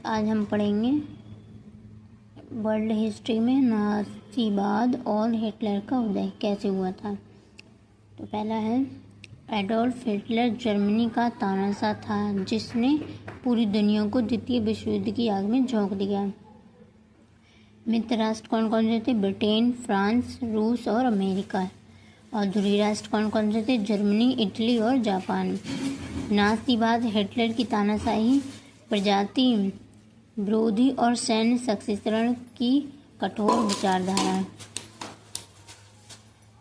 आज हम पढ़ेंगे वर्ल्ड हिस्ट्री में नाज़ीवाद और हिटलर का उदय कैसे हुआ था। तो पहला है, एडोल्फ हिटलर जर्मनी का तानाशाह था जिसने पूरी दुनिया को द्वितीय विश्व युद्ध की आग में झोंक दिया। मित्र राष्ट्र कौन कौन से थे? ब्रिटेन, फ्रांस, रूस और अमेरिका। और ध्रुवीय राष्ट्र कौन कौन से थे? जर्मनी, इटली और जापान। नाज़ीवाद हिटलर की तानाशाही, प्रजाति विरोधी और सैन्य सशक्तिकरण की कठोर विचारधारा।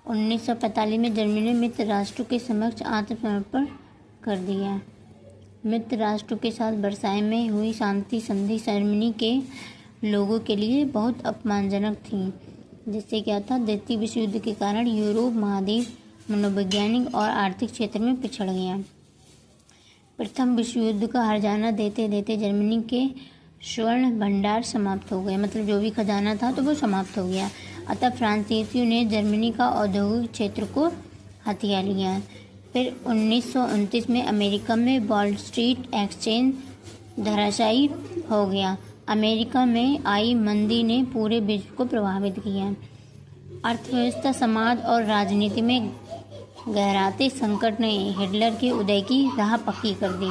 1945 में जर्मनी ने मित्र राष्ट्रों के समक्ष आत्मसमर्पण कर दिया। मित्र राष्ट्रों के साथ वर्साय में हुई शांति संधि जर्मनी के लोगों के लिए बहुत अपमानजनक थी, जिससे क्या था, द्वितीय विश्व युद्ध के कारण यूरोप महाद्वीप मनोवैज्ञानिक और आर्थिक क्षेत्र में पिछड़ गया। प्रथम विश्व युद्ध का हर्जाना देते देते जर्मनी के स्वर्ण भंडार समाप्त हो गए, मतलब जो भी खजाना था तो वो समाप्त हो गया। अतः फ्रांसीसियों ने जर्मनी का औद्योगिक क्षेत्र को हथिया लिया। फिर 1929 में अमेरिका में वॉल स्ट्रीट एक्सचेंज धराशायी हो गया। अमेरिका में आई मंदी ने पूरे विश्व को प्रभावित किया। अर्थव्यवस्था, समाज और राजनीति में गहराते संकट ने हिटलर के उदय की राह पक्की कर दी।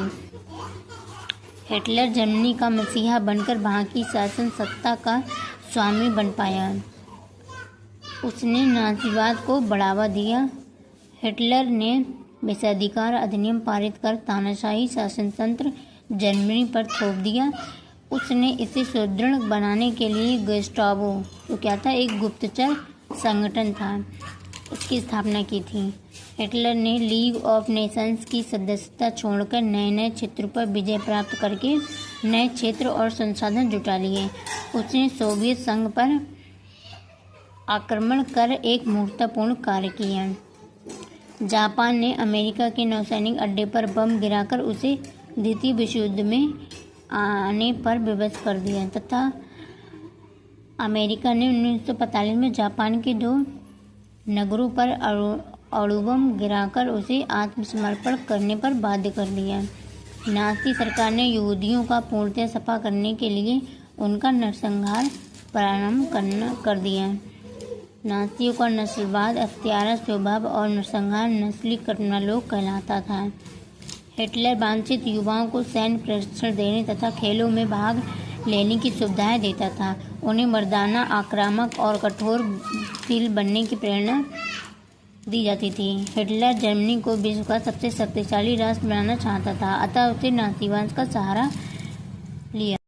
हिटलर जर्मनी का मसीहा बनकर वहाँ की शासन सत्ता का स्वामी बन पाया। उसने नाज़ीवाद को बढ़ावा दिया। हिटलर ने विशेषाधिकार अधिनियम पारित कर तानाशाही शासन तंत्र जर्मनी पर थोप दिया। उसने इसे सुदृढ़ बनाने के लिए गेस्टापो, जो क्या था, एक गुप्तचर संगठन था, उसकी स्थापना की थी। हिटलर ने लीग ऑफ नेशंस की सदस्यता छोड़कर नए नए क्षेत्रों पर विजय प्राप्त करके नए क्षेत्र और संसाधन जुटा लिए। उसने सोवियत संघ पर आक्रमण कर एक मूर्खतापूर्ण कार्य किया। जापान ने अमेरिका के नौसैनिक अड्डे पर बम गिराकर उसे द्वितीय विश्व युद्ध में आने पर विवश कर दिया, तथा अमेरिका ने 1945 में जापान के 2 नगरों पर अणुबम गिराकर उसे आत्मसमर्पण करने पर बाध्य कर दिया। नाज़ी सरकार ने यहूदियों का पूर्णतः सफा करने के लिए उनका नरसंहार प्रारंभ कर दिया। नाज़ियों का नस्लवाद, हत्यारा स्वभाव और नरसंहार नस्ली कर्मलोक कहलाता था। हिटलर वांछित युवाओं को सैन्य प्रशिक्षण देने तथा खेलों में भाग लेने की सुविधाएं देता था। उन्हें मर्दाना, आक्रामक और कठोरशील बनने की प्रेरणा दी जाती थी। हिटलर जर्मनी को विश्व का सबसे शक्तिशाली राष्ट्र बनाना चाहता था, अतः उसने नाज़ीवाद का सहारा लिया।